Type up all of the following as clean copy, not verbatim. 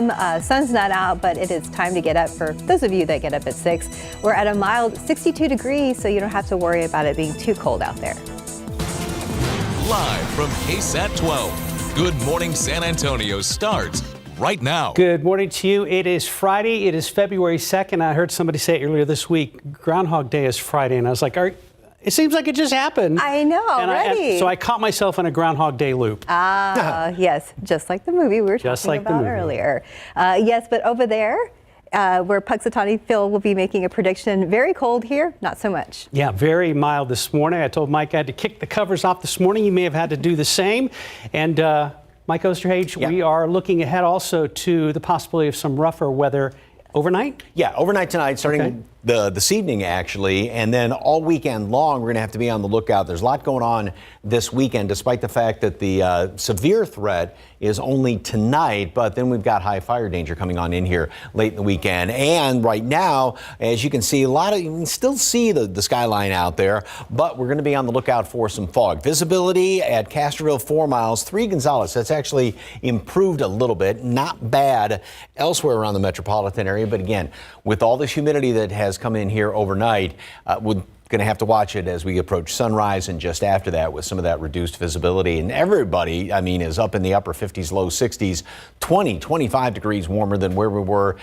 a.m. Sun's not out, but it is time to get up for those of you that get up at 6. We're at a mild 62 degrees, so you don't have to worry about it being too cold out there. Live from KSAT 12, Good Morning San Antonio starts right now. Good morning to you. It is Friday. It is February 2nd. I heard somebody say earlier this week, Groundhog Day is Friday, and I was like, it seems like it just happened. I know, already. So I caught myself in a Groundhog Day loop. Yes, just like the movie we were talking about earlier. Yes, but over there, where Puxatawny Phil will be making a prediction, very cold here, not so much. Yeah, very mild this morning. I told Mike I had to kick the covers off this morning. You may have had to do the same. And Mike Osterhage, we are looking ahead also to the possibility of some rougher weather overnight? Yeah, overnight tonight, starting this evening, actually, and then all weekend long, we're going to have to be on the lookout. There's a lot going on this weekend, despite the fact that the severe threat is only tonight, but then we've got high fire danger coming on in here late in the weekend. And right now, as you can see, you can still see the skyline out there, but we're going to be on the lookout for some fog. Visibility at Castroville 4 miles, 3 Gonzales. That's actually improved a little bit, not bad elsewhere around the metropolitan area. But again, with all this humidity that has come in here overnight, we're going to have to watch it as we approach sunrise and just after that with some of that reduced visibility. And everybody, I mean, is up in the upper 50s, low 60s, 25 degrees warmer than where we were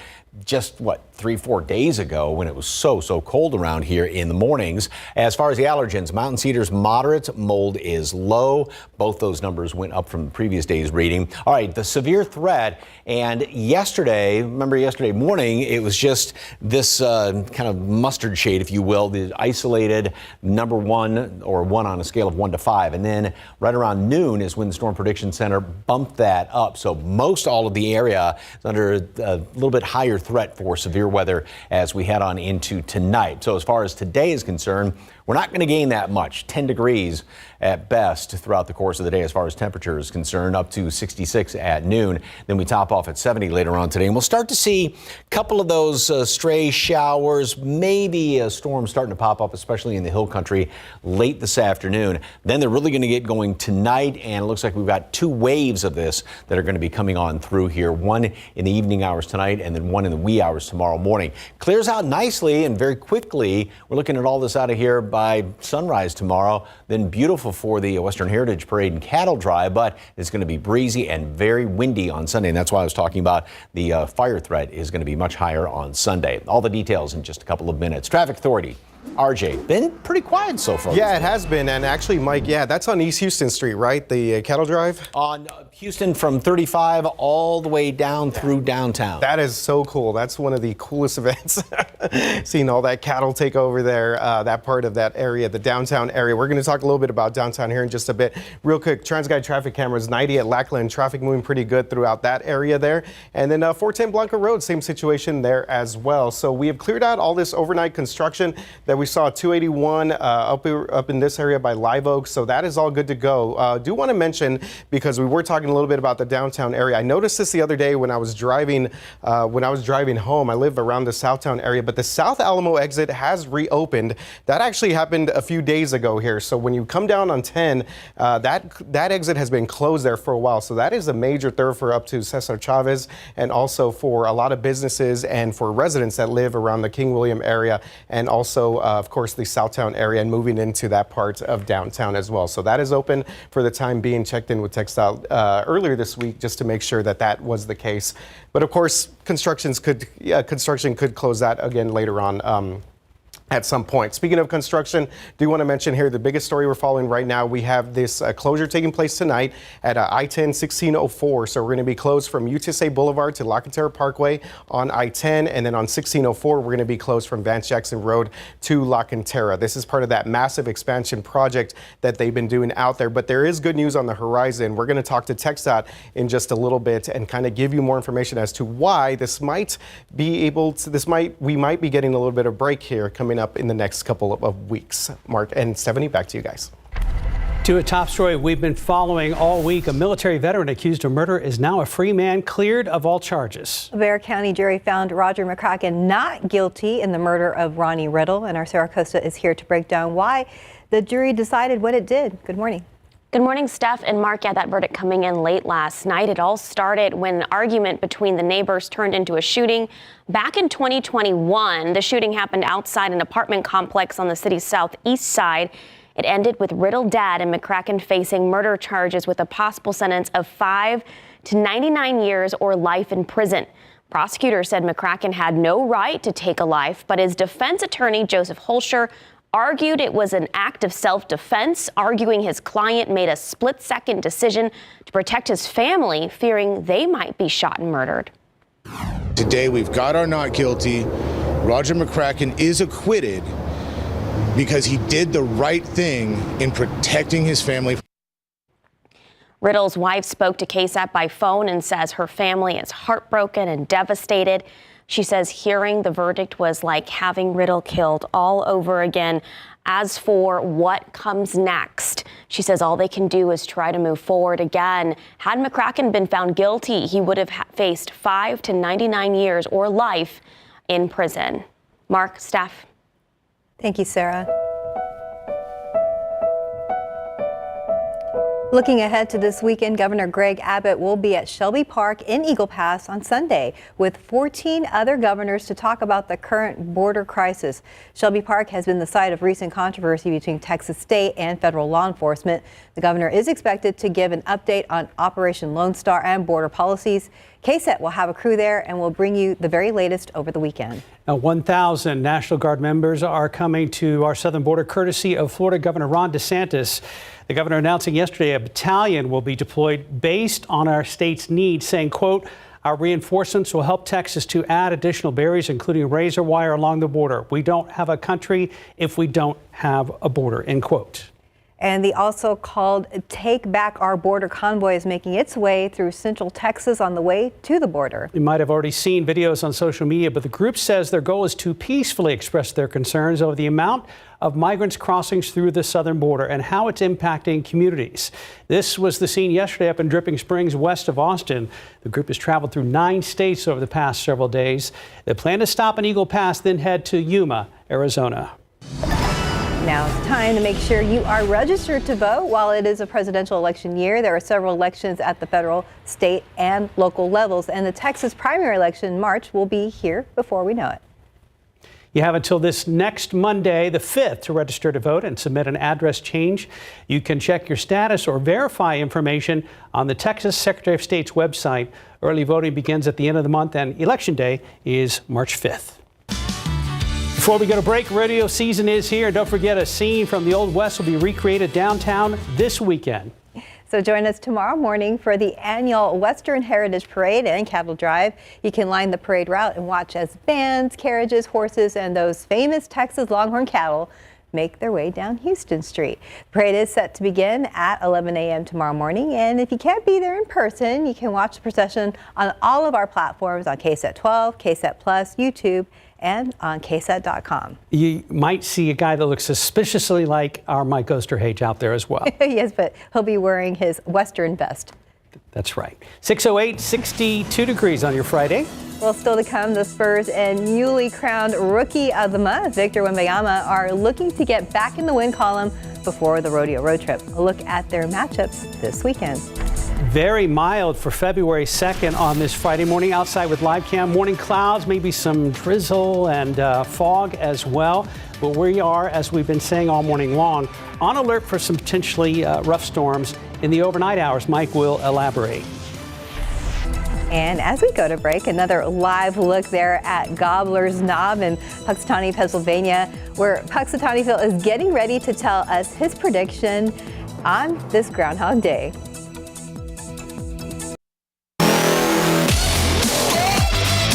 just 3-4 days ago when it was so cold around here in the mornings. As far as the allergens, mountain cedar's moderate, mold is low. Both those numbers went up from the previous day's reading. All right, the severe threat, and remember yesterday morning, it was just this kind of mustard shade, if you will, the isolated number 1 or 1 on a scale of 1 to 5. And then right around noon is when the Storm Prediction Center bumped that up. So most all of the area is under a little bit higher threat for severe weather as we head on into tonight. So as far as today is concerned, we're not going to gain that much, 10 degrees at best throughout the course of the day as far as temperature is concerned, up to 66 at noon. Then we top off at 70 later on today. And we'll start to see a couple of those stray showers, maybe a storm starting to pop up, especially in the hill country late this afternoon. Then they're really going to get going tonight. And it looks like we've got 2 waves of this that are going to be coming on through here. One in the evening hours tonight and then one in the wee hours tomorrow morning. Clears out nicely and very quickly. We're looking at all this out of here by sunrise tomorrow. Then beautiful for the Western Heritage Parade and cattle drive, but it's going to be breezy and very windy on Sunday. And that's why I was talking about the fire threat is going to be much higher on Sunday. All the details in just a couple of minutes. Traffic Authority. RJ, been pretty quiet so far. Yeah, it has been. And actually, Mike, that's on East Houston Street, right? The cattle drive? On Houston from 35 all the way down through downtown. That is so cool. That's one of the coolest events. Seeing all that cattle take over there, that part of that area, the downtown area. We're going to talk a little bit about downtown here in just a bit. Real quick, TransGuide traffic cameras, 90 at Lackland. Traffic moving pretty good throughout that area there. And then 410 Blanca Road, same situation there as well. So we have cleared out all this overnight construction that we saw 281 up in this area by Live Oak, so that is all good to go. Do want to mention, because we were talking a little bit about the downtown area, I noticed this the other day when I was driving home. I live around the Southtown area, but the South Alamo exit has reopened. That actually happened a few days ago here. So when you come down on 10, that exit has been closed there for a while. So that is a major thoroughfare up to Cesar Chavez, and also for a lot of businesses and for residents that live around the King William area, and also of course the Southtown area, and moving into that part of downtown as well. So that is open for the time being. Checked in with Textile earlier this week just to make sure that was the case. But of course, construction could close that again later on. At some point. Speaking of construction, do want to mention here the biggest story we're following right now. We have this closure taking place tonight at I-10 1604. So we're going to be closed from UTSA Boulevard to La Cantera Parkway on I-10, and then on 1604 we're going to be closed from Vance Jackson Road to La Cantera. This is part of that massive expansion project that they've been doing out there. But there is good news on the horizon. We're going to talk to TxDOT in just a little bit and kind of give you more information as to why we might be getting a little bit of break here coming up in the next couple of weeks. Mark and Stephanie, back to you guys. To a top story we've been following all week. A military veteran accused of murder is now a free man, cleared of all charges. A Bexar County jury found Roger McCracken not guilty in the murder of Ronnie Riddle, and our Sarah Costa is here to break down why the jury decided what it did. Good morning. Good morning, Steph and Mark. Yeah, that verdict coming in late last night. It all started when an argument between the neighbors turned into a shooting. Back in 2021, the shooting happened outside an apartment complex on the city's southeast side. It ended with Riddle dad and McCracken facing murder charges with a possible sentence of 5 to 99 years or life in prison. Prosecutors said McCracken had no right to take a life, but his defense attorney, Joseph Holscher, argued it was an act of self-defense, arguing his client made a split-second decision to protect his family, fearing they might be shot and murdered. Today, we've got our not guilty. Roger McCracken is acquitted because he did the right thing in protecting his family. Riddle's wife spoke to KSAT by phone and says her family is heartbroken and devastated. She says hearing the verdict was like having Riddle killed all over again. As for what comes next, she says all they can do is try to move forward again. Had McCracken been found guilty, he would have faced 5 to 99 years or life in prison. Mark, Steph. Thank you, Sarah. Looking ahead to this weekend, Governor Greg Abbott will be at Shelby Park in Eagle Pass on Sunday with 14 other governors to talk about the current border crisis. Shelby Park has been the site of recent controversy between Texas state and federal law enforcement. The governor is expected to give an update on Operation Lone Star and border policies. KSAT will have a crew there and will bring you the very latest over the weekend. Now, 1,000 National Guard members are coming to our southern border courtesy of Florida Governor Ron DeSantis. The governor announcing yesterday a battalion will be deployed based on our state's needs, saying, quote, our reinforcements will help Texas to add additional barriers, including razor wire along the border. We don't have a country if we don't have a border, end quote. And the also called Take Back Our Border convoy is making its way through central Texas on the way to the border. You might have already seen videos on social media, but the group says their goal is to peacefully express their concerns over the amount of migrants crossing through the southern border and how it's impacting communities. This was the scene yesterday up in Dripping Springs, west of Austin. The group has traveled through 9 states over the past several days. They plan to stop in Eagle Pass, then head to Yuma, Arizona. Now it's time to make sure you are registered to vote. While it is a presidential election year, there are several elections at the federal, state, and local levels, and the Texas primary election in March will be here before we know it. You have until this next Monday, the 5th, to register to vote and submit an address change. You can check your status or verify information on the Texas Secretary of State's website. Early voting begins at the end of the month, and Election Day is March 5th. Before we go to break, rodeo season is here. Don't forget, a scene from the Old West will be recreated downtown this weekend. So join us tomorrow morning for the annual Western Heritage Parade and Cattle Drive. You can line the parade route and watch as bands, carriages, horses, and those famous Texas Longhorn cattle make their way down Houston Street. The parade is set to begin at 11 a.m. tomorrow morning, and if you can't be there in person, you can watch the procession on all of our platforms on KSAT 12, KSAT Plus, YouTube, and on KSAT.com. You might see a guy that looks suspiciously like our Mike Osterhage out there as well. Yes, but he'll be wearing his Western vest. That's right. 6:08, 62 degrees on your Friday. Well, still to come, the Spurs and newly crowned Rookie of the Month, Victor Wembanyama, are looking to get back in the win column before the rodeo road trip. A look at their matchups this weekend. Very mild for February 2nd on this Friday morning. Outside with live cam, morning clouds, maybe some drizzle and fog as well. But we are, as we've been saying all morning long, on alert for some potentially rough storms in the overnight hours. Mike will elaborate. And as we go to break, another live look there at Gobbler's Knob in Puxatawny, Pennsylvania, where Puxatawny Phil is getting ready to tell us his prediction on this Groundhog Day.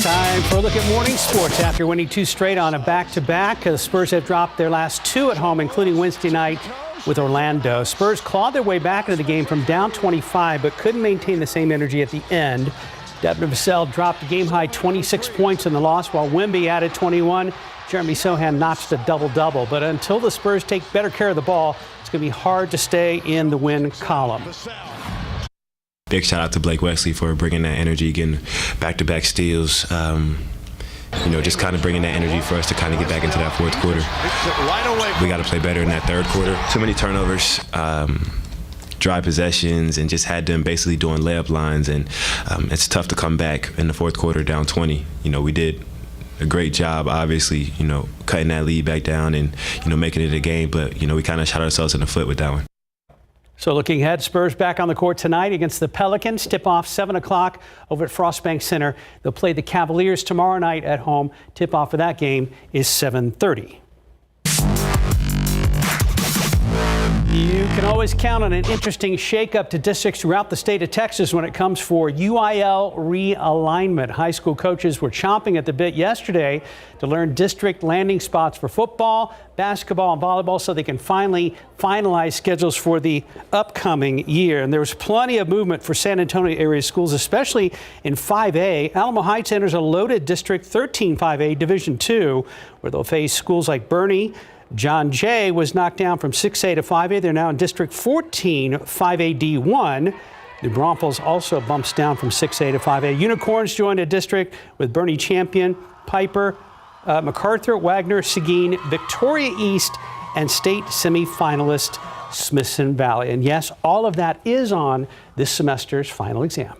Time for a look at morning sports. After winning 2 straight on a back-to-back, the Spurs have dropped their last 2 at home, including Wednesday night with Orlando. Spurs clawed their way back into the game from down 25, but couldn't maintain the same energy at the end. Devin Vassell dropped a game-high 26 points in the loss, while Wemby added 21. Jeremy Sohan notched a double-double. But until the Spurs take better care of the ball, it's going to be hard to stay in the win column. Big shout out to Blake Wesley for bringing that energy, getting back-to-back steals. Just kind of bringing that energy for us to kind of get back into that fourth quarter. We got to play better in that third quarter. Too many turnovers. dry possessions and just had them basically doing layup lines. And it's tough to come back in the fourth quarter down 20. We did a great job, obviously, cutting that lead back down and, making it a game. But, we kind of shot ourselves in the foot with that one. So looking ahead, Spurs back on the court tonight against the Pelicans. Tip-off 7 o'clock over at Frostbank Center. They'll play the Cavaliers tomorrow night at home. Tip-off for that game is 7:30. You can always count on an interesting shakeup to districts throughout the state of Texas when it comes for UIL realignment. High school coaches were chomping at the bit yesterday to learn district landing spots for football, basketball, and volleyball so they can finally finalize schedules for the upcoming year. And there was plenty of movement for San Antonio area schools, especially in 5A. Alamo Heights enters a loaded District 13 5A Division II, where they'll face schools like Bernie. John Jay was knocked down from 6A to 5A. They're now in District 14 5A D1. New Braunfels also bumps down from 6A to 5A. Unicorns joined a district with Bernie Champion, Piper, MacArthur, Wagner, Seguin, Victoria East, and state semifinalist Smithson Valley. And yes, all of that is on this semester's final exam.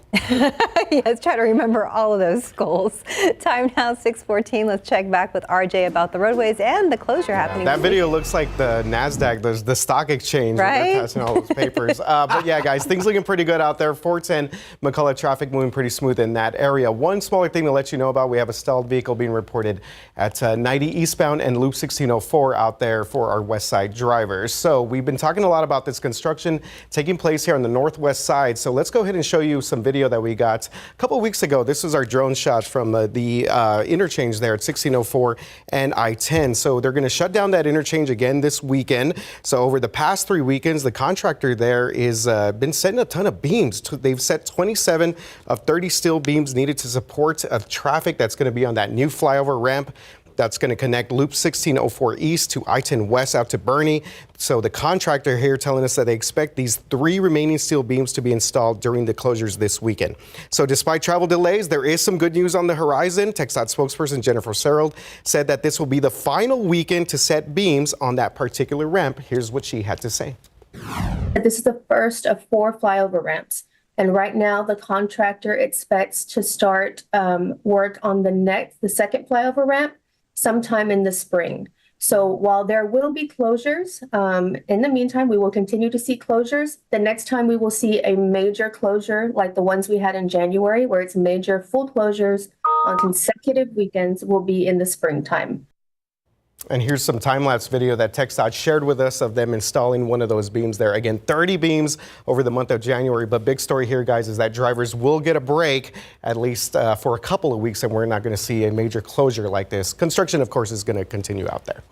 Yes, try to remember all of those goals. Time now 6:14. Let's check back with RJ about the roadways and the closure happening. That video looks like the NASDAQ, the stock exchange, right? Where they're passing all those papers. But yeah, guys, things looking pretty good out there. 410 McCullough traffic moving pretty smooth in that area. One smaller thing to let you know about, we have a stalled vehicle being reported at 90 eastbound and Loop 1604 out there for our west side drivers. So we've been talking a lot about this construction taking place here on the northwest side. So let's go ahead and show you some video that we got a couple of weeks ago. This was our drone shot from the interchange there at 1604 and I-10. So they're going to shut down that interchange again this weekend. So over the past 3 weekends, the contractor there is been setting a ton of beams. They've set 27 of 30 steel beams needed to support traffic that's going to be on that new flyover ramp that's going to connect Loop 1604 East to I-10 West out to Bernie. So the contractor here telling us that they expect these 3 remaining steel beams to be installed during the closures this weekend. So despite travel delays, there is some good news on the horizon. TxDOT spokesperson Jennifer Serold said that this will be the final weekend to set beams on that particular ramp. Here's what she had to say. This is the first of 4 flyover ramps. And right now, the contractor expects to start work on the second flyover ramp sometime in the spring. So while there will be closures, in the meantime, we will continue to see closures. The next time we will see a major closure like the ones we had in January, where it's major full closures on consecutive weekends, will be in the springtime. And here's some time-lapse video that TxDOT shared with us of them installing one of those beams there. Again, 30 beams over the month of January. But big story here, guys, is that drivers will get a break, at least for a couple of weeks, and we're not going to see a major closure like this. Construction, of course, is going to continue out there.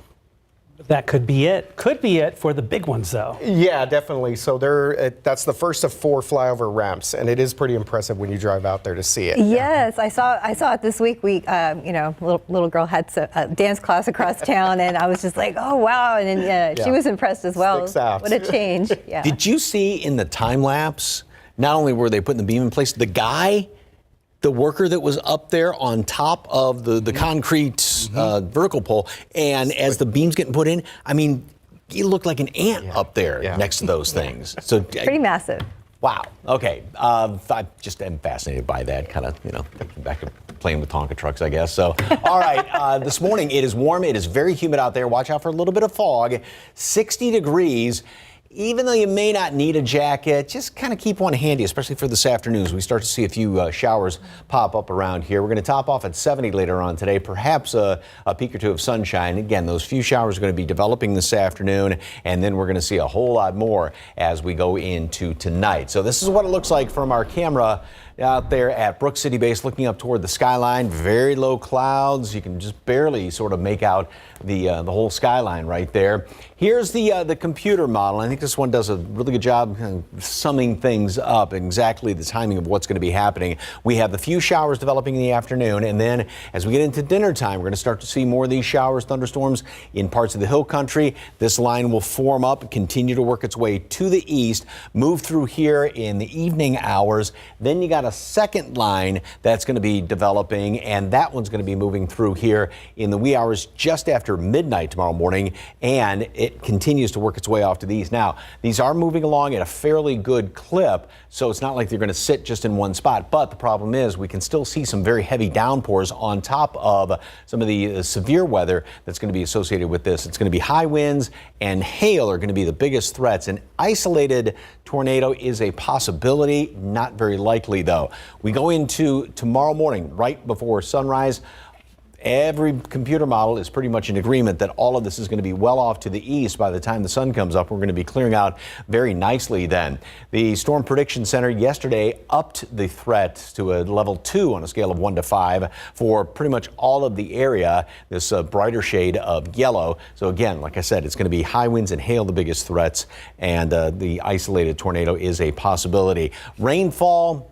That could be it. Could be it for the big ones, though. Yeah, definitely. So that's the first of 4 flyover ramps, and it is pretty impressive when you drive out there to see it. Yes, I saw it this week. We, little girl had a dance class across town, and I was just like, oh wow, and then she was impressed as well. Sticks out. What a change! Yeah. Did you see in the time lapse? Not only were they putting the beam in place, the worker that was up there on top of the concrete vertical pole, and as the beam's getting put in, I mean, he looked like an ant up there next to those things. So pretty massive. Wow. Okay. I just am fascinated by that, kind of, back to playing with Tonka trucks, I guess. So, all right. This morning, it is warm. It is very humid out there. Watch out for a little bit of fog. 60 degrees. Even though you may not need a jacket, just kind of keep one handy, especially for this afternoon as we start to see a few showers pop up around here. We're going to top off at 70 later on today, perhaps a peak or two of sunshine. Again, those few showers are going to be developing this afternoon, and then we're going to see a whole lot more as we go into tonight. So this is what it looks like from our camera out there at Brooks City Base, looking up toward the skyline. Very low clouds. You can just barely sort of make out the whole skyline right there. Here's the computer model. I think this one does a really good job kind of summing things up, exactly the timing of what's going to be happening. We have the few showers developing in the afternoon, and then as we get into dinner time, we're going to start to see more of these showers, thunderstorms in parts of the hill country. This line will form up, continue to work its way to the east, move through here in the evening hours. Then you got got a second line that's going to be developing, and that one's going to be moving through here in the wee hours just after midnight tomorrow morning, and it continues to work its way off to the east. Now, these are moving along at a fairly good clip, so it's not like they're going to sit just in one spot, but the problem is we can still see some very heavy downpours on top of some of the severe weather that's going to be associated with this. It's going to be high winds and hail are going to be the biggest threats. An isolated tornado is a possibility, not very likely though. We go into tomorrow morning right before sunrise. Every computer model is pretty much in agreement that all of this is going to be well off to the east by the time the sun comes up. We're going to be clearing out very nicely then. The Storm Prediction Center yesterday upped the threat to a level 2 on a scale of 1 to 5 for pretty much all of the area, this brighter shade of yellow. So again, like I said, it's going to be high winds and hail the biggest threats, and the isolated tornado is a possibility. Rainfall,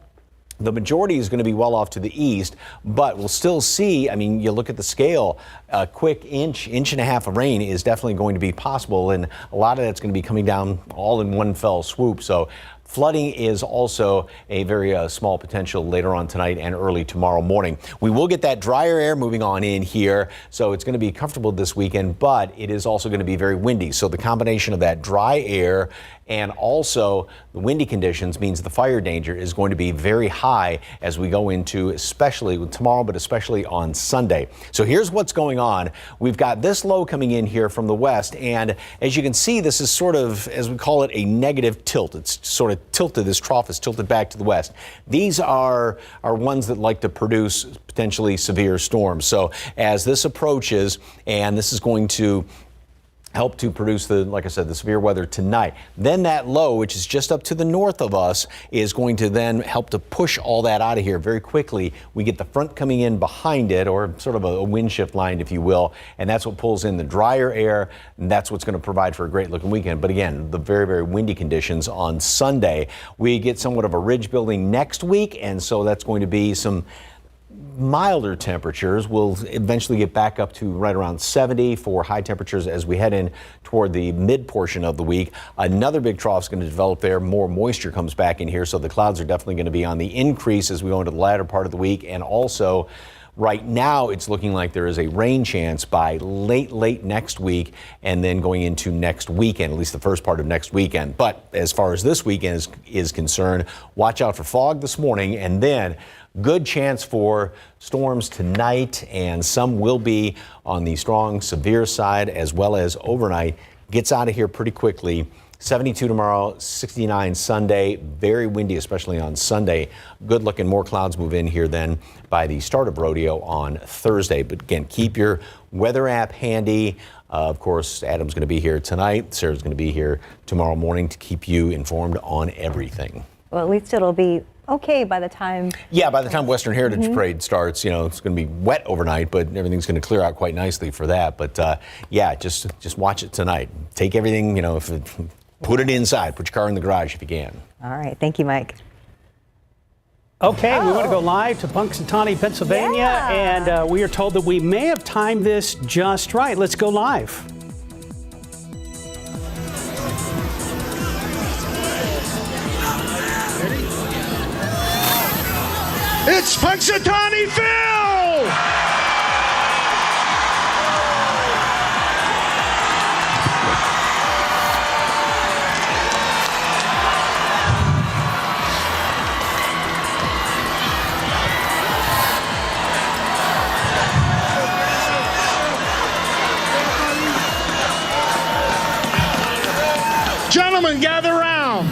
the majority is going to be well off to the east, but we'll still see, I mean, you look at the scale, a quick inch and a half of rain is definitely going to be possible, and a lot of that's going to be coming down all in one fell swoop. So flooding is also a very small potential later on tonight and early tomorrow morning. We will get that drier air moving on in here, so it's going to be comfortable this weekend, but it is also going to be very windy. So the combination of that dry air and also the windy conditions means the fire danger is going to be very high as we go into especially tomorrow, but especially on Sunday. So here's what's going on. We've got this low coming in here from the west, and as you can see, this is sort of, as we call it, a negative tilt. It's sort of tilted, this trough is tilted back to the west. These are ones that like to produce potentially severe storms. So as this approaches, and this is going to help to produce like I said, the severe weather tonight. Then that low, which is just up to the north of us, is going to then help to push all that out of here very quickly. We get the front coming in behind it, or sort of a wind shift line, if you will, and that's what pulls in the drier air, and that's what's going to provide for a great looking weekend. But again, the very, very windy conditions on Sunday. We get somewhat of a ridge building next week, and so that's going to be some milder temperatures. Will eventually get back up to right around 70 for high temperatures as we head in toward the mid portion of the week. Another big trough is going to develop there. More moisture comes back in here, so the clouds are definitely going to be on the increase as we go into the latter part of the week. And also, right now, it's looking like there is a rain chance by late next week, and then going into next weekend, at least the first part of next weekend. But as far as this weekend is concerned, watch out for fog this morning, and then good chance for storms tonight, and some will be on the strong, severe side as well as overnight. Gets out of here pretty quickly. 72 tomorrow, 69 Sunday. Very windy, especially on Sunday. Good looking, more clouds move in here then by the start of rodeo on Thursday. But again, keep your weather app handy. Of course, Adam's going to be here tonight. Sarah's going to be here tomorrow morning to keep you informed on everything. Well, at least it'll be okay by the time. Yeah, by the time Western Heritage Parade starts, you know, it's going to be wet overnight, but everything's going to clear out quite nicely for that. But yeah, just watch it tonight. Take everything, you know, put it inside. Put your car in the garage if you can. All right. Thank you, Mike. Okay, we want to go live to Punxsutawney, Pennsylvania, and we are told that we may have timed this just right. Let's go live. It's Punxsutawneyville! Gentlemen, gather round.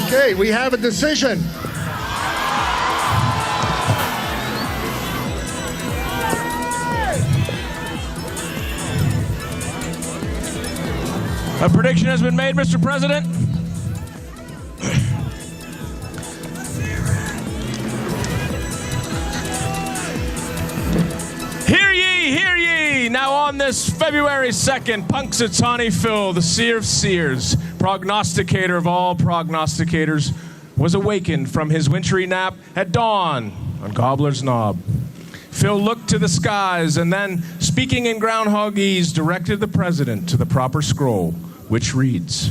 Okay, we have a decision. A prediction has been made, Mr. President. Hear ye, hear ye. Now on on this February 2nd, Punxsutawney Phil, the seer of seers, prognosticator of all prognosticators, was awakened from his wintry nap at dawn on Gobbler's Knob. Phil looked to the skies and then, speaking in Groundhogese, directed the president to the proper scroll, which reads,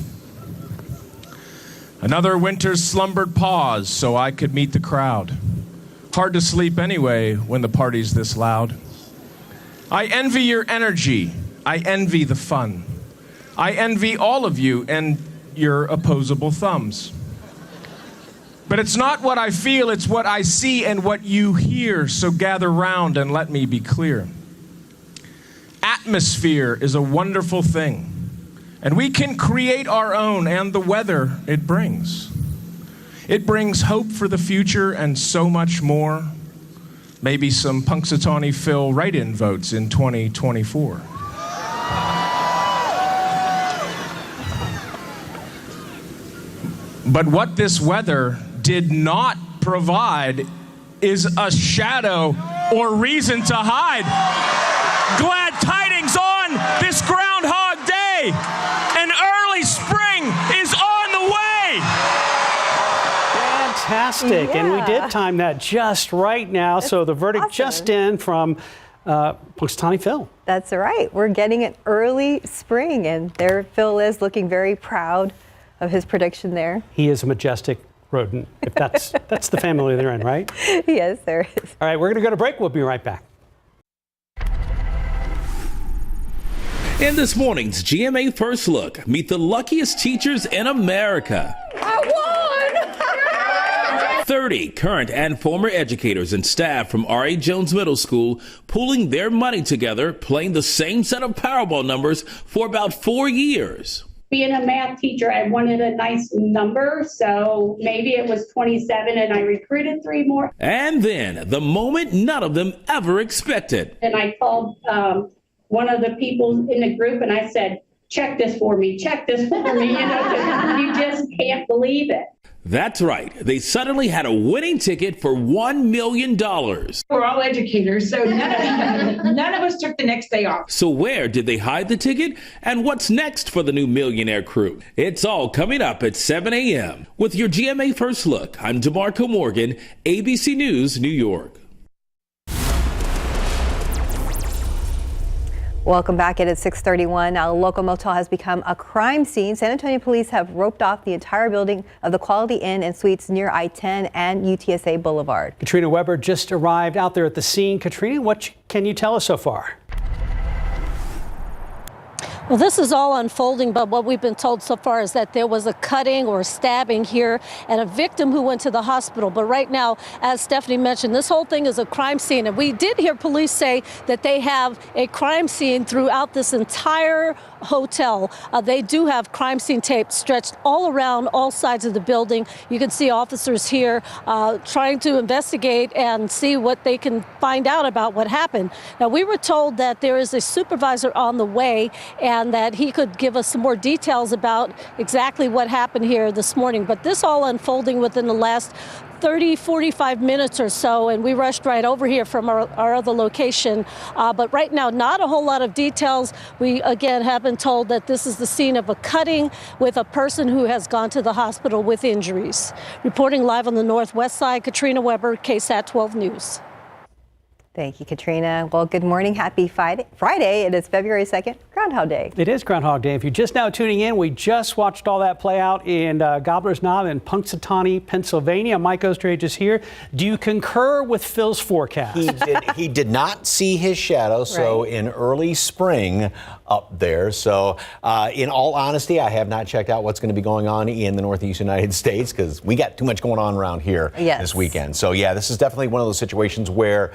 "Another winter's slumbered pause so I could meet the crowd. Hard to sleep anyway when the party's this loud. I envy your energy. I envy the fun. I envy all of you and your opposable thumbs. But it's not what I feel, it's what I see and what you hear, so gather round and let me be clear. Atmosphere is a wonderful thing, and we can create our own and the weather it brings. It brings hope for the future and so much more. Maybe some Punxsutawney Phil write-in votes in 2024. But what this weather did not provide is a shadow or reason to hide. Glad tidings on this Groundhog Day. An early spring is on the way. Fantastic. Yeah. And we did time that just right now. That's so the verdict awesome. Just in from Punxsutawney Phil. That's right. We're getting an early spring, and there Phil is looking very proud of his prediction there. He is a majestic rodent, if that's the family they're in, right? Yes, there is. All right, we're going to go to break. We'll be right back. In this morning's GMA First Look, meet the luckiest teachers in America. I won! 30 current and former educators and staff from R.A. Jones Middle School pooling their money together, playing the same set of Powerball numbers for about 4 years. Being a math teacher, I wanted a nice number, so maybe it was 27, and I recruited 3 more. And then, the moment none of them ever expected. And I called one of the people in the group, and I said, check this for me, you know, you just can't believe it. That's right. They suddenly had a winning ticket for $1 million. We're all educators, so none of us took the next day off. So where did they hide the ticket? And what's next for the new Millionaire Crew? It's all coming up at 7 a.m. With your GMA First Look, I'm DeMarco Morgan, ABC News, New York. Welcome back. It is 6:31. Now, a local motel has become a crime scene. San Antonio police have roped off the entire building of the Quality Inn and Suites near I-10 and UTSA Boulevard. Katrina Weber just arrived out there at the scene. Katrina, what can you tell us so far? Well, this is all unfolding, but what we've been told so far is that there was a cutting or stabbing here and a victim who went to the hospital. But right now, as Stephanie mentioned, this whole thing is a crime scene. And we did hear police say that they have a crime scene throughout this entire hotel. They do have crime scene tape stretched all around all sides of the building. You can see officers here trying to investigate and see what they can find out about what happened. Now, we were told that there is a supervisor on the way and that he could give us some more details about exactly what happened here this morning. But this all unfolding within the last 45 minutes or so, and we rushed right over here from our other location. But right now, not a whole lot of details. We, again, have been told that this is the scene of a cutting with a person who has gone to the hospital with injuries. Reporting live on the Northwest Side, Katrina Weber, KSAT 12 News. Thank you, Katrina. Well, good morning. Happy Friday. It is February 2nd, Groundhog Day. It is Groundhog Day. If you're just now tuning in, we just watched all that play out in Gobbler's Knob in Punxsutawney, Pennsylvania. Mike Osterhage is here. Do you concur with Phil's forecast? He did not see his shadow, so in early spring up there. So in all honesty, I have not checked out what's going to be going on in the Northeast United States because we got too much going on around here this weekend. So yeah, this is definitely one of those situations where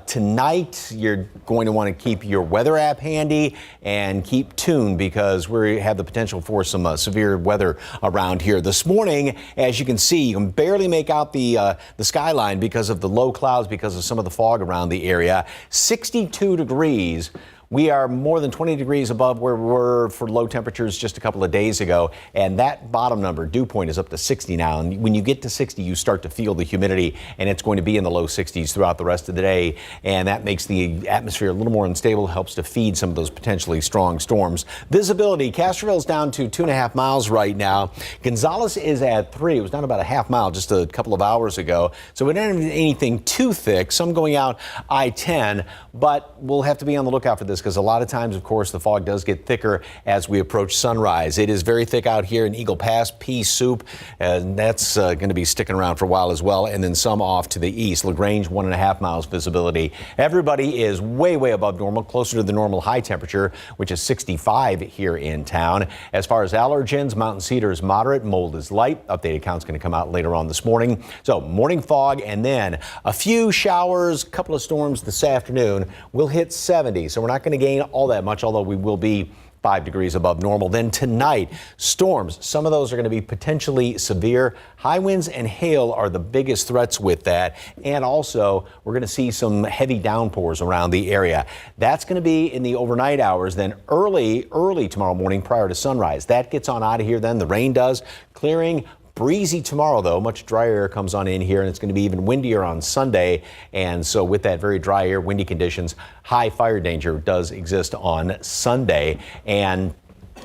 tonight you're going to want to keep your weather app handy and keep tuned because we have the potential for some severe weather around here. This morning, as you can see, you can barely make out the skyline because of the low clouds, because of some of the fog around the area. 62 degrees We are more than 20 degrees above where we were for low temperatures just a couple of days ago. And that bottom number, dew point, is up to 60 now. And when you get to 60, you start to feel the humidity, and it's going to be in the low 60s throughout the rest of the day. And that makes the atmosphere a little more unstable, helps to feed some of those potentially strong storms. Visibility, Castroville's down to 2.5 miles right now. Gonzales is at 3. It was down about a half mile just a couple of hours ago. So it didn't have anything too thick. Some going out I-10, but we'll have to be on the lookout for this because a lot of times, of course, the fog does get thicker as we approach sunrise. It is very thick out here in Eagle Pass, Pea Soup, and that's going to be sticking around for a while as well. And then some off to the east. LaGrange, 1.5 miles visibility. Everybody is way, way above normal, closer to the normal high temperature, which is 65 here in town. As far as allergens, Mountain Cedar is moderate, mold is light. Updated count's going to come out later on this morning. So morning fog and then a few showers, a couple of storms this afternoon. We'll hit 70, so we're not going to gain all that much, although we will be 5 degrees above normal. Then tonight, storms. Some of those are going to be potentially severe. High winds and hail are the biggest threats with that. And also, we're going to see some heavy downpours around the area. That's going to be in the overnight hours. Then early tomorrow morning prior to sunrise. That gets on out of here then. The rain does. Clearing. Breezy tomorrow, though. Much drier air comes on in here, and it's going to be even windier on Sunday. And so with that very dry air, windy conditions, high fire danger does exist on Sunday. And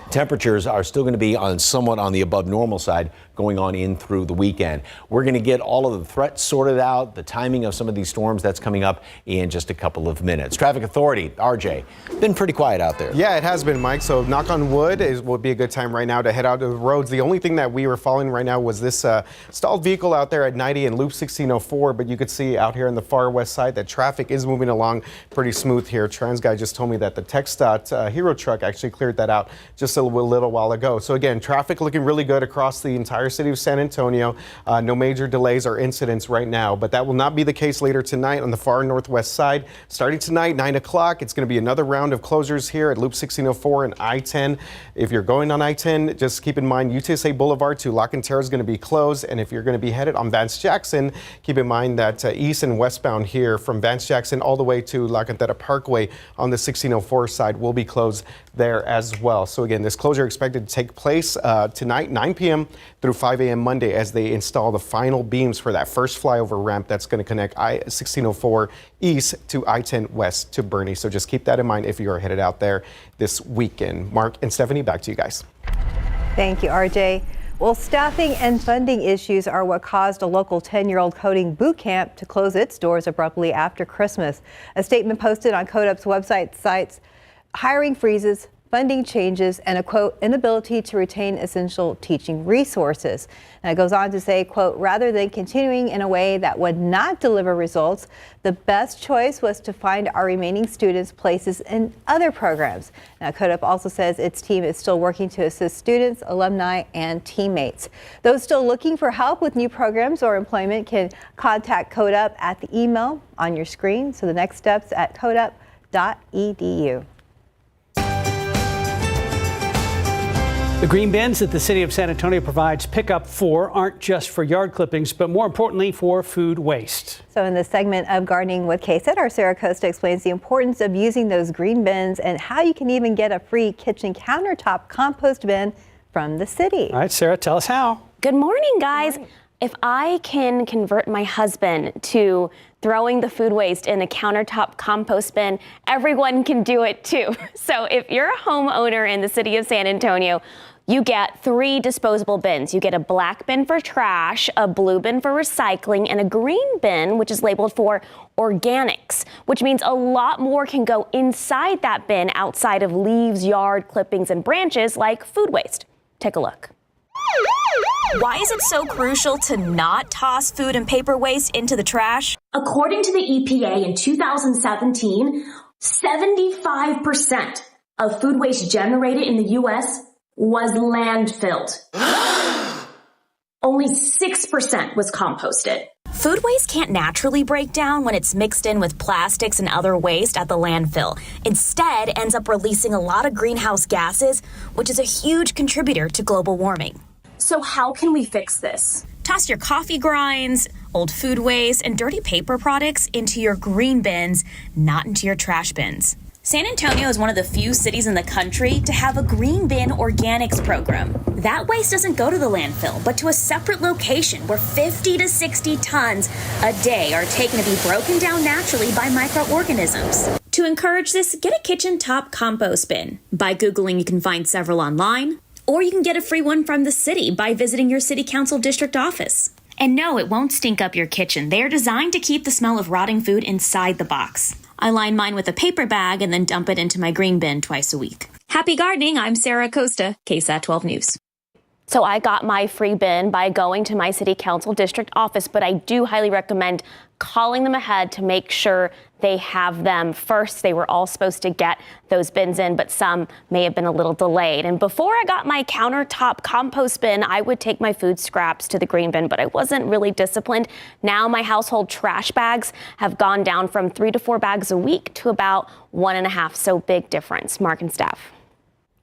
temperatures are still going to be somewhat on the above normal side going on in through the weekend. We're going to get all of the threats sorted out, the timing of some of these storms, that's coming up in just a couple of minutes. Traffic Authority, RJ, been pretty quiet out there. Yeah, it has been, Mike. So knock on wood, would be a good time right now to head out to the roads. The only thing that we were following right now was this stalled vehicle out there at 90 and Loop 1604. But you could see out here on the far west side that traffic is moving along pretty smooth here. TransGuide just told me that the TxDOT Hero truck actually cleared that out just a little while ago. So again, traffic looking really good across the entire city of San Antonio. No major delays or incidents right now, but that will not be the case later tonight on the far northwest side. Starting tonight, 9 o'clock, it's going to be another round of closures here at Loop 1604 and I-10. If you're going on I-10, just keep in mind UTSA Boulevard to La Cantera is going to be closed, and if you're going to be headed on Vance Jackson, keep in mind that east and westbound here from Vance Jackson all the way to La Cantera Parkway on the 1604 side will be closed there as well. So again, this closure expected to take place tonight, 9 p.m. through 5 a.m. Monday as they install the final beams for that first flyover ramp that's going to connect I-1604 east to I-10 west to Bernie. So just keep that in mind if you are headed out there this weekend. Mark and Stephanie, back to you guys. Thank you, RJ. Well, staffing and funding issues are what caused a local 10-year-old coding boot camp to close its doors abruptly after Christmas. A statement posted on CodeUp's website cites hiring freezes, funding changes, and a, quote, inability to retain essential teaching resources. And it goes on to say, quote, rather than continuing in a way that would not deliver results, the best choice was to find our remaining students places in other programs. Now, CodeUp also says its team is still working to assist students, alumni, and teammates. Those still looking for help with new programs or employment can contact CodeUp at the email on your screen. So the next steps at codeup.edu. The green bins that the city of San Antonio provides pickup for aren't just for yard clippings, but more importantly for food waste. So in this segment of Gardening with KSAT, our Sarah Costa explains the importance of using those green bins and how you can even get a free kitchen countertop compost bin from the city. All right, Sarah, tell us how. Good morning, guys. If I can convert my husband to throwing the food waste in a countertop compost bin, everyone can do it too. So if you're a homeowner in the city of San Antonio, you get 3 disposable bins. You get a black bin for trash, a blue bin for recycling, and a green bin, which is labeled for organics, which means a lot more can go inside that bin outside of leaves, yard clippings, and branches like food waste. Take a look. Why is it so crucial to not toss food and paper waste into the trash? According to the EPA in 2017, 75% of food waste generated in the U.S. was landfilled. Only 6% was composted. Food waste can't naturally break down when it's mixed in with plastics and other waste at the landfill. Instead, it ends up releasing a lot of greenhouse gases, which is a huge contributor to global warming. So how can we fix this? Toss your coffee grinds, old food waste, and dirty paper products into your green bins, not into your trash bins. San Antonio is one of the few cities in the country to have a green bin organics program. That waste doesn't go to the landfill, but to a separate location where 50 to 60 tons a day are taken to be broken down naturally by microorganisms. To encourage this, get a kitchen top compost bin. By Googling, you can find several online, or you can get a free one from the city by visiting your city council district office. And no, it won't stink up your kitchen. They are designed to keep the smell of rotting food inside the box. I line mine with a paper bag and then dump it into my green bin twice a week. Happy gardening. I'm Sarah Acosta, KSAT 12 News. So I got my free bin by going to my city council district office, but I do highly recommend calling them ahead to make sure they have them first. They were all supposed to get those bins in, but some may have been a little delayed. And before I got my countertop compost bin, I would take my food scraps to the green bin, but I wasn't really disciplined. Now my household trash bags have gone down from 3 to 4 bags a week to about 1.5. So big difference. Mark and Steph.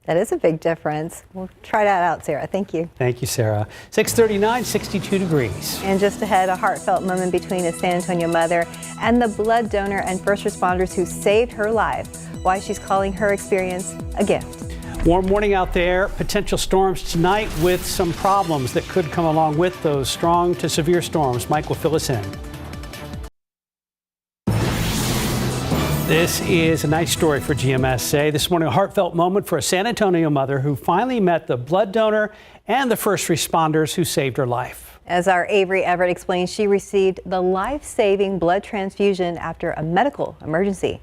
That is a big difference. We'll try that out, Sarah. Thank you. Thank you, Sarah. 6:39, 62 degrees. And just ahead, a heartfelt moment between a San Antonio mother and the blood donor and first responders who saved her life. Why she's calling her experience a gift. Warm morning out there. Potential storms tonight with some problems that could come along with those strong to severe storms. Mike will fill us in. This is a nice story for GMSA. This morning, a heartfelt moment for a San Antonio mother who finally met the blood donor and the first responders who saved her life. As our Avery Everett explains, she received the life-saving blood transfusion after a medical emergency.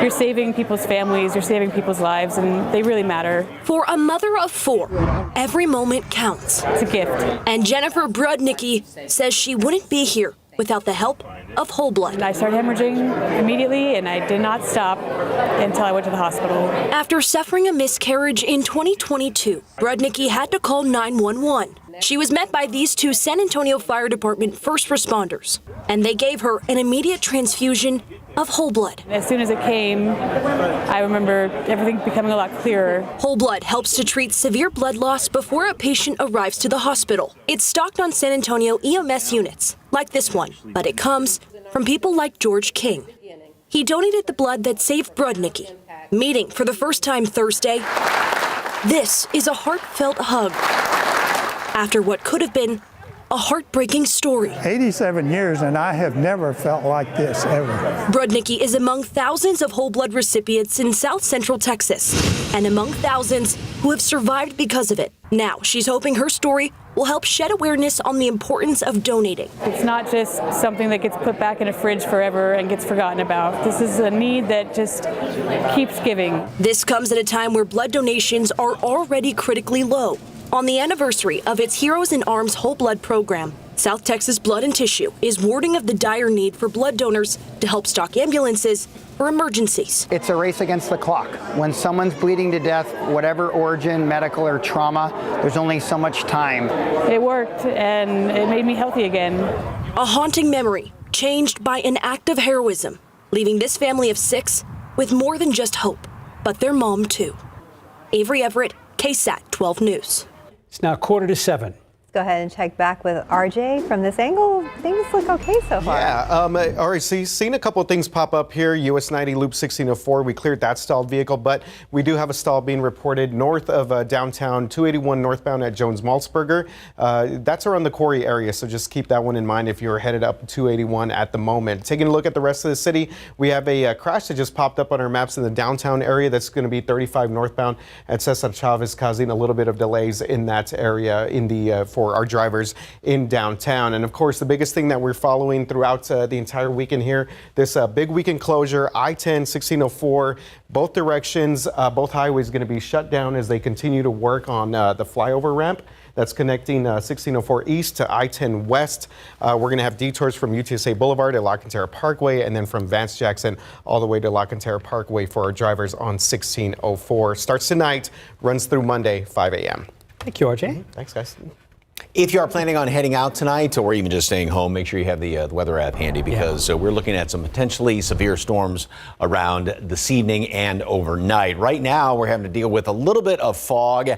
You're saving people's families, you're saving people's lives, and they really matter. For a mother of 4, every moment counts. It's a gift. And Jennifer Brudnicki says she wouldn't be here without the help of whole blood. I started hemorrhaging immediately, and I did not stop until I went to the hospital. After suffering a miscarriage in 2022, Brudnicki had to call 911. She was met by these 2 San Antonio Fire Department first responders, and they gave her an immediate transfusion of whole blood. As soon as it came, I remember everything becoming a lot clearer. Whole blood helps to treat severe blood loss before a patient arrives to the hospital. It's stocked on San Antonio EMS units, like this one, but it comes from people like George King. He donated the blood that saved Brudnicki. Meeting for the first time Thursday, this is a heartfelt hug after what could have been a heartbreaking story. 87 years and I have never felt like this ever. Brudnicki is among thousands of whole blood recipients in South Central Texas and among thousands who have survived because of it. Now she's hoping her story will help shed awareness on the importance of donating. It's not just something that gets put back in a fridge forever and gets forgotten about. This is a need that just keeps giving. This comes at a time where blood donations are already critically low. On the anniversary of its Heroes in Arms whole blood program, South Texas Blood and Tissue is warning of the dire need for blood donors to help stock ambulances for emergencies. It's a race against the clock. When someone's bleeding to death, whatever origin, medical or trauma, there's only so much time. It worked, and it made me healthy again. A haunting memory changed by an act of heroism, leaving this family of 6 with more than just hope, but their mom too. Avery Everett, KSAT 12 News. It's now 6:45. Go ahead and check back with RJ. From this angle, things look okay so far. Yeah, all right, so you've seen a couple of things pop up here. US 90 Loop 1604, we cleared that stalled vehicle, but we do have a stall being reported north of downtown 281 northbound at Jones-Maltzberger. That's around the Quarry area, so just keep that one in mind if you're headed up 281 at the moment. Taking a look at the rest of the city, we have a crash that just popped up on our maps in the downtown area. That's going to be 35 northbound at Cesar Chavez, causing a little bit of delays in that area in the for our drivers in downtown. And of course, the biggest thing that we're following throughout the entire weekend here, this big weekend closure, I-10, 1604, both directions, both highways going to be shut down as they continue to work on the flyover ramp that's connecting 1604 East to I-10 West. We're going to have detours from UTSA Boulevard to La Cantera Parkway and then from Vance Jackson all the way to La Cantera Parkway for our drivers on 1604. Starts tonight, runs through Monday, 5 a.m. Thank you, RJ. Thanks, guys. If you are planning on heading out tonight or even just staying home, make sure you have the weather app handy because we're looking at some potentially severe storms around this evening and overnight. Right now, we're having to deal with a little bit of fog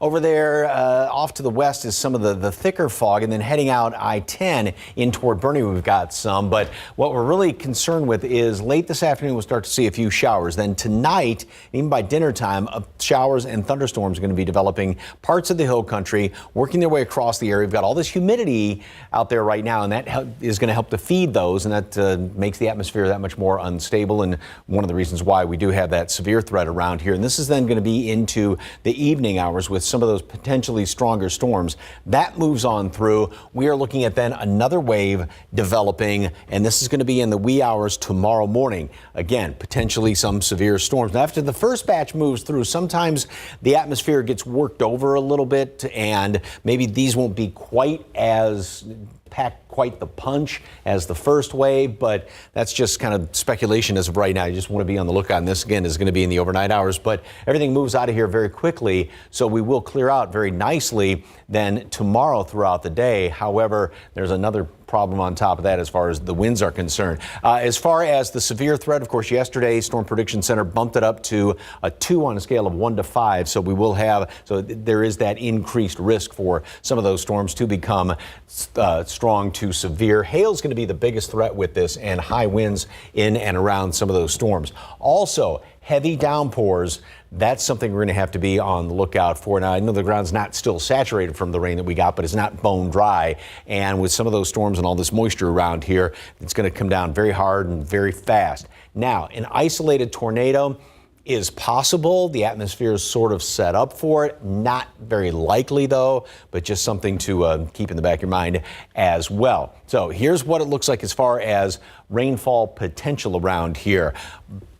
over there off to the west is some of the thicker fog, and then heading out I-10 in toward Bernie, we've got some. But what we're really concerned with is late this afternoon, we'll start to see a few showers. Then tonight, even by dinner time, showers and thunderstorms are going to be developing parts of the hill country, working their way across the area. We've got all this humidity out there right now, and that is going to help to feed those, and that makes the atmosphere that much more unstable, and one of the reasons why we do have that severe threat around here. And this is then going to be into the evening hours with some of those potentially stronger storms. That moves on through. We are looking at then another wave developing, and this is going to be in the wee hours tomorrow morning. Again, potentially some severe storms. Now, after the first batch moves through, sometimes the atmosphere gets worked over a little bit, and maybe these won't be quite as packed quite the punch as the first wave, but that's just kind of speculation as of right now. You just want to be on the lookout. And this, again, is going to be in the overnight hours, but everything moves out of here very quickly, so we will clear out very nicely then tomorrow throughout the day. However, there's another problem on top of that as far as the winds are concerned. As far as the severe threat, of course, yesterday Storm Prediction Center bumped it up to a 2 on a scale of 1 to 5. So we will have, there is that increased risk for some of those storms to become strong to severe. Hail is going to be the biggest threat with this, and high winds in and around some of those storms. Also, heavy downpours. That's something we're going to have to be on the lookout for. Now, I know the ground's not still saturated from the rain that we got, but it's not bone dry. And with some of those storms and all this moisture around here, it's going to come down very hard and very fast. Now, an isolated tornado is possible. The atmosphere is sort of set up for it. Not very likely, though, but just something to keep in the back of your mind as well. So here's what it looks like as far as rainfall potential around here.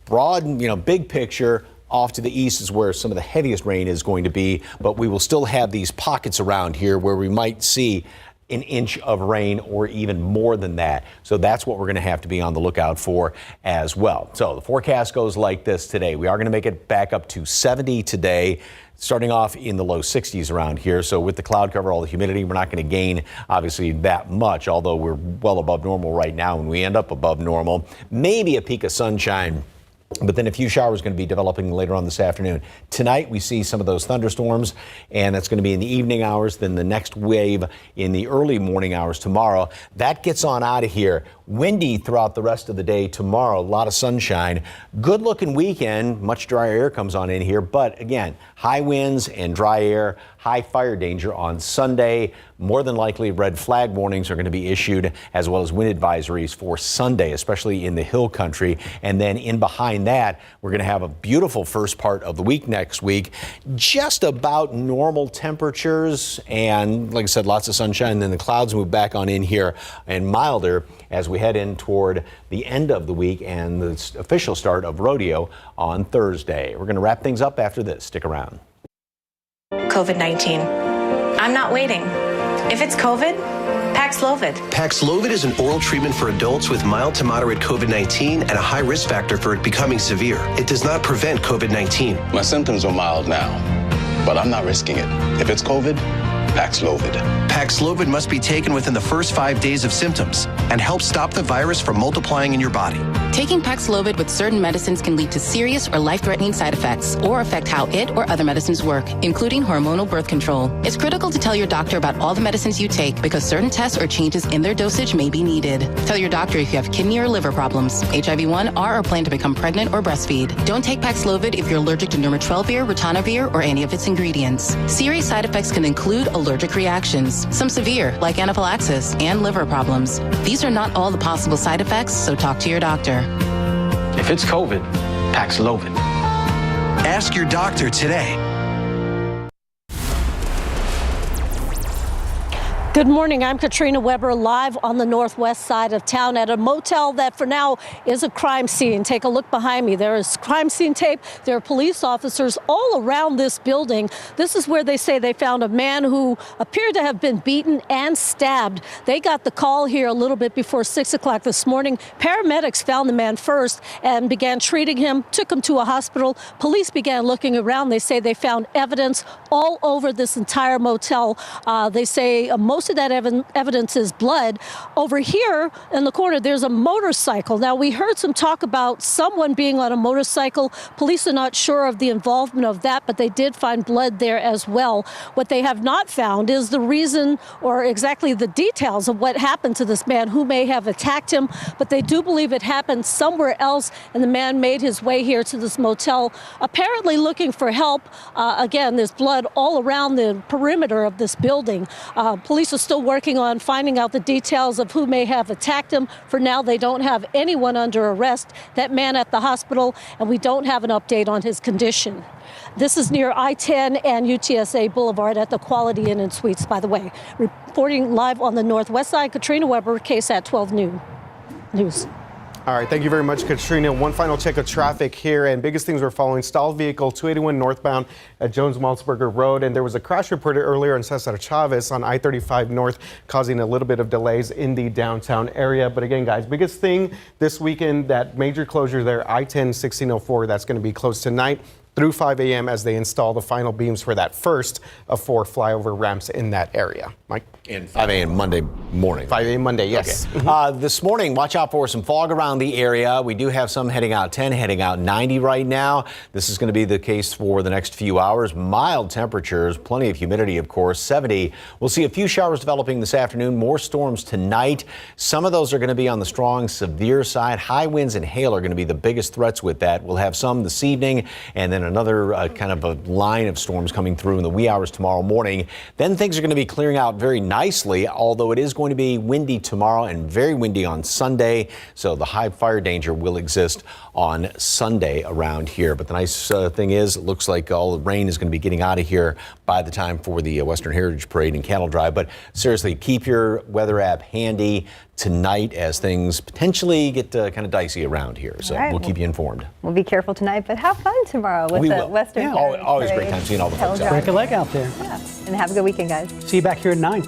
Broad, big picture. Off to the east is where some of the heaviest rain is going to be, but we will still have these pockets around here where we might see an inch of rain or even more than that. So that's what we're going to have to be on the lookout for as well. So the forecast goes like this today. We are going to make it back up to 70 today, starting off in the low 60s around here. So with the cloud cover, all the humidity, we're not going to gain obviously that much, although we're well above normal right now when we end up above normal. Maybe a peak of sunshine, but then a few showers going to be developing later on this afternoon. Tonight, we see some of those thunderstorms, and that's going to be in the evening hours. Then the next wave in the early morning hours tomorrow. That gets on out of here. Windy throughout the rest of the day tomorrow. A lot of sunshine. Good looking weekend. Much drier air comes on in here. But again, high winds and dry air. High fire danger on Sunday. More than likely, red flag warnings are going to be issued, as well as wind advisories for Sunday, especially in the hill country. And then in behind that, we're going to have a beautiful first part of the week next week. Just about normal temperatures. And like I said, lots of sunshine. And then the clouds move back on in here and milder as we head in toward the end of the week and the official start of rodeo on Thursday. We're going to wrap things up after this. Stick around. COVID-19. I'm not waiting. If it's COVID, Paxlovid. Paxlovid is an oral treatment for adults with mild to moderate COVID-19 and a high risk factor for it becoming severe. It does not prevent COVID-19. My symptoms are mild now, but I'm not risking it. If it's COVID, Paxlovid. Paxlovid must be taken within the first 5 days of symptoms and help stop the virus from multiplying in your body. Taking Paxlovid with certain medicines can lead to serious or life-threatening side effects or affect how it or other medicines work, including hormonal birth control. It's critical to tell your doctor about all the medicines you take because certain tests or changes in their dosage may be needed. Tell your doctor if you have kidney or liver problems, HIV-1, are or plan to become pregnant or breastfeed. Don't take Paxlovid if you're allergic to nirmatrelvir, ritonavir, or any of its ingredients. Serious side effects can include allergic reactions, some severe, like anaphylaxis, and liver problems. These are not all the possible side effects, so talk to your doctor. If it's COVID, Paxlovid. Ask your doctor today. Good morning. I'm Katrina Weber, live on the northwest side of town at a motel that for now is a crime scene. Take a look behind me. There is crime scene tape. There are police officers all around this building. This is where they say they found a man who appeared to have been beaten and stabbed. They got the call here a little bit before 6 o'clock this morning. Paramedics found the man first and began treating him, took him to a hospital. Police began looking around. They say they found evidence all over this entire motel. They say most most of that evidence is blood. Over here in the corner, there's a motorcycle. Now, we heard some talk about someone being on a motorcycle. Police are not sure of the involvement of that, but they did find blood there as well. What they have not found is the reason or exactly the details of what happened to this man, who may have attacked him, but they do believe it happened somewhere else, and the man made his way here to this motel, apparently looking for help. Again, there's blood all around the perimeter of this building. Police are still working on finding out the details of who may have attacked him. For now, they don't have anyone under arrest. That man at the hospital, and we don't have an update on his condition. This is near I-10 and UTSA Boulevard at the Quality Inn and Suites, by the way. Reporting live on the northwest side, Katrina Weber, KSAT 12 News. All right, thank you very much, Katrina. One final check of traffic here, and biggest things we're following: stalled vehicle 281 northbound at Jones-Maltzberger Road, and there was a crash reported earlier on Cesar Chavez on I-35 north, causing a little bit of delays in the downtown area. But again, guys, biggest thing this weekend, that major closure there, I-10-1604, that's going to be closed tonight through 5 a.m. as they install the final beams for that first of 4 flyover ramps in that area. Mike? And 5 a.m. Monday morning. 5 a.m. Monday, yes. Okay. This morning, watch out for some fog around the area. We do have some heading out 10, heading out 90 right now. This is going to be the case for the next few hours. Mild temperatures, plenty of humidity, of course, 70. We'll see a few showers developing this afternoon, more storms tonight. Some of those are going to be on the strong, severe side. High winds and hail are going to be the biggest threats with that. We'll have some this evening, and then another kind of a line of storms coming through in the wee hours tomorrow morning. Then things are going to be clearing out very nicely, although it is going to be windy tomorrow and very windy on Sunday. So the high fire danger will exist on Sunday around here. But the nice thing is, it looks like all the rain is going to be getting out of here by the time for the Western Heritage Parade and Cattle Drive. But seriously, keep your weather app handy tonight as things potentially get kind of dicey around here. So we'll keep you informed. We'll be careful tonight, but have fun tomorrow with the Western Heritage always Parade. great time seeing all the folks out. Break a leg out there. Yeah. And have a good weekend, guys. See you back here at 9.